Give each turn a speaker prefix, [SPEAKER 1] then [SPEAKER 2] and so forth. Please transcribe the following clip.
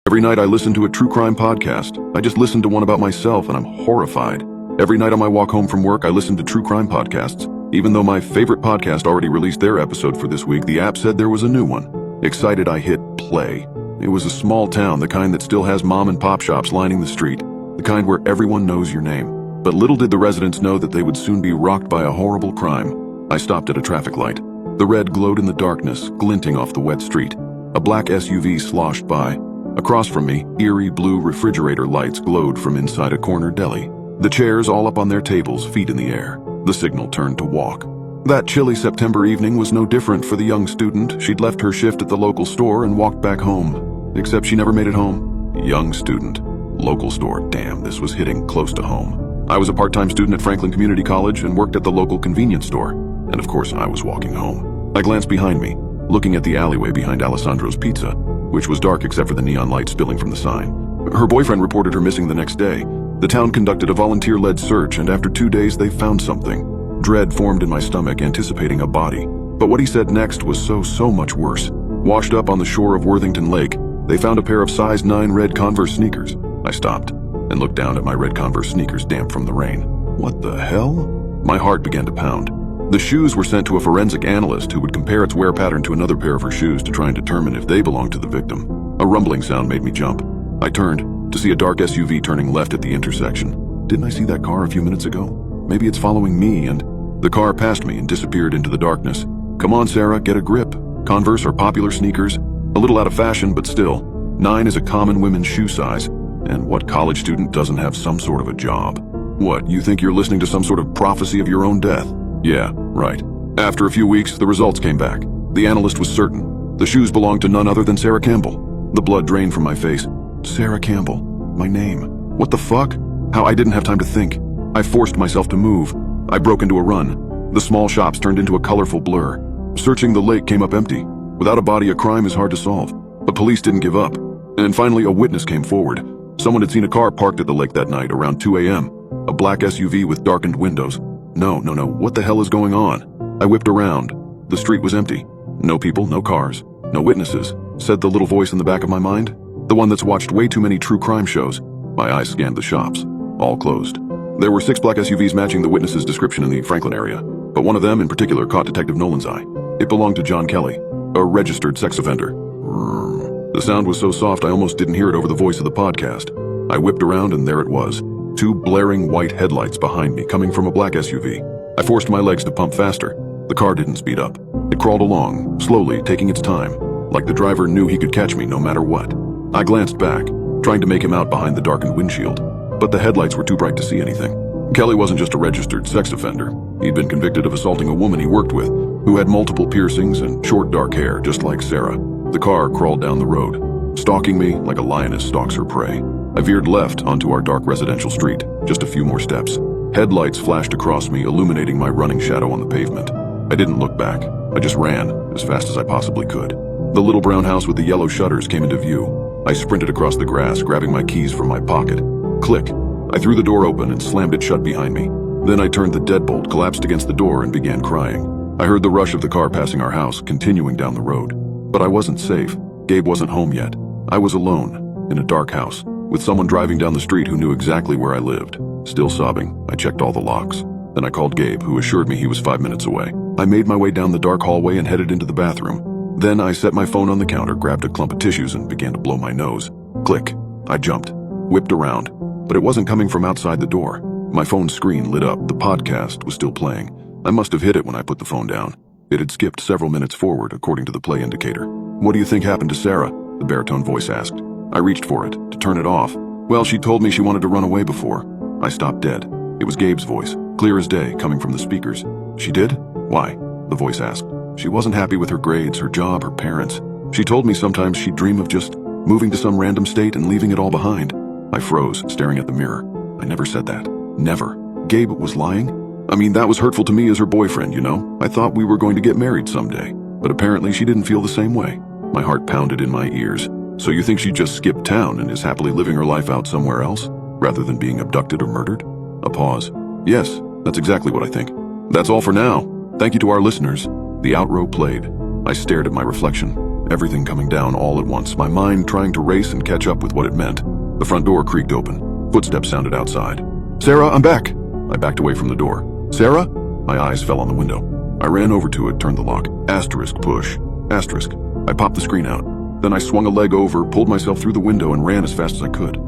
[SPEAKER 1] Every night I listen to a true crime podcast. I just listened to one about myself and I'm horrified. Every night on my walk home from work, I listen to true crime podcasts. Even though my favorite podcast already released their episode for this week, the app said there was a new one. Excited, I hit play. It was a small town, the kind that still has mom and pop shops lining the street, the kind where everyone knows your name. But little did the residents know that they would soon be rocked by a horrible crime. I stopped at a traffic light. The red glowed in the darkness, glinting off the wet street. A black SUV sloshed by. Across from me, eerie blue refrigerator lights glowed from inside a corner deli. The chairs all up on their tables, feet in the air. The signal turned to walk. That chilly September evening was no different for the young student. She'd left her shift at the local store and walked back home. Except she never made it home. Young student. Local store. Damn, this was hitting close to home. I was a part-time student at Franklin Community College and worked at the local convenience store. And of course, I was walking home. I glanced behind me, looking at the alleyway behind Alessandro's Pizza, which was dark except for the neon light spilling from the sign. Her boyfriend reported her missing the next day. The town conducted a volunteer-led search, and after 2 days they found something. Dread formed in my stomach, anticipating a body. But what he said next was so much worse. Washed up on the shore of Worthington Lake, they found a pair of size 9 red Converse sneakers. I stopped and looked down at my red Converse sneakers damp from the rain. What the hell? My heart began to pound. The shoes were sent to a forensic analyst who would compare its wear pattern to another pair of her shoes to try and determine if they belonged to the victim. A rumbling sound made me jump. I turned to see a dark SUV turning left at the intersection. Didn't I see that car a few minutes ago? Maybe it's following me, and the car passed me and disappeared into the darkness. Come on, Sarah, get a grip. Converse are popular sneakers. A little out of fashion, but still. 9 is a common women's shoe size. And what college student doesn't have some sort of a job? What, you think you're listening to some sort of prophecy of your own death? Yeah, right. After a few weeks, the results came back. The analyst was certain. The shoes belonged to none other than Sarah Campbell. The blood drained from my face. Sarah Campbell. My name. What the fuck? How I didn't have time to think. I forced myself to move. I broke into a run. The small shops turned into a colorful blur. Searching the lake came up empty. Without a body, a crime is hard to solve. But police didn't give up. And finally, a witness came forward. Someone had seen a car parked at the lake that night around 2 a.m. A black SUV with darkened windows. No, what the hell is going on? I whipped around. The street was empty. No people, no cars, no witnesses, said the little voice in the back of my mind. The one that's watched way too many true crime shows. My eyes scanned the shops. All closed. There were 6 black SUVs matching the witness's description in the Franklin area, but one of them in particular caught Detective Nolan's eye. It belonged to John Kelly, a registered sex offender. The sound was so soft I almost didn't hear it over the voice of the podcast. I whipped around and there it was. 2 blaring white headlights behind me coming from a black SUV. I forced my legs to pump faster. The car didn't speed up. It crawled along, slowly, taking its time, like the driver knew he could catch me no matter what. I glanced back, trying to make him out behind the darkened windshield, but the headlights were too bright to see anything. Kelly wasn't just a registered sex offender. He'd been convicted of assaulting a woman he worked with, who had multiple piercings and short dark hair, just like Sarah. The car crawled down the road, stalking me like a lioness stalks her prey. I veered left onto our dark residential street, just a few more steps. Headlights flashed across me, illuminating my running shadow on the pavement. I didn't look back. I just ran, as fast as I possibly could. The little brown house with the yellow shutters came into view. I sprinted across the grass, grabbing my keys from my pocket. Click. I threw the door open and slammed it shut behind me. Then I turned the deadbolt, collapsed against the door, and began crying. I heard the rush of the car passing our house, continuing down the road. But I wasn't safe. Gabe wasn't home yet. I was alone, in a dark house, with someone driving down the street who knew exactly where I lived. Still sobbing, I checked all the locks. Then I called Gabe, who assured me he was 5 minutes away. I made my way down the dark hallway and headed into the bathroom. Then I set my phone on the counter, grabbed a clump of tissues, and began to blow my nose. Click. I jumped, whipped around, but it wasn't coming from outside the door. My phone's screen lit up. The podcast was still playing. I must have hit it when I put the phone down. It had skipped several minutes forward, according to the play indicator. What do you think happened to Sarah? The baritone voice asked. I reached for it, to turn it off. Well, she told me she wanted to run away before. I stopped dead. It was Gabe's voice, clear as day, coming from the speakers. She did? Why? The voice asked. She wasn't happy with her grades, her job, her parents. She told me sometimes she'd dream of just moving to some random state and leaving it all behind. I froze, staring at the mirror. I never said that. Never. Gabe was lying? I mean, that was hurtful to me as her boyfriend, you know? I thought we were going to get married someday. But apparently she didn't feel the same way. My heart pounded in my ears. So you think she just skipped town and is happily living her life out somewhere else, rather than being abducted or murdered? A pause. Yes, that's exactly what I think. That's all for now. Thank you to our listeners. The outro played. I stared at my reflection. everything coming down all at once, my mind trying to race and catch up with what it meant. The front door creaked open. Footsteps sounded outside. "Sarah, I'm back!" I backed away from the door. "Sarah?" My eyes fell on the window. I ran over to it, turned the lock. Asterisk, push. Asterisk. I popped the screen out. Then I swung a leg over, pulled myself through the window, and ran as fast as I could.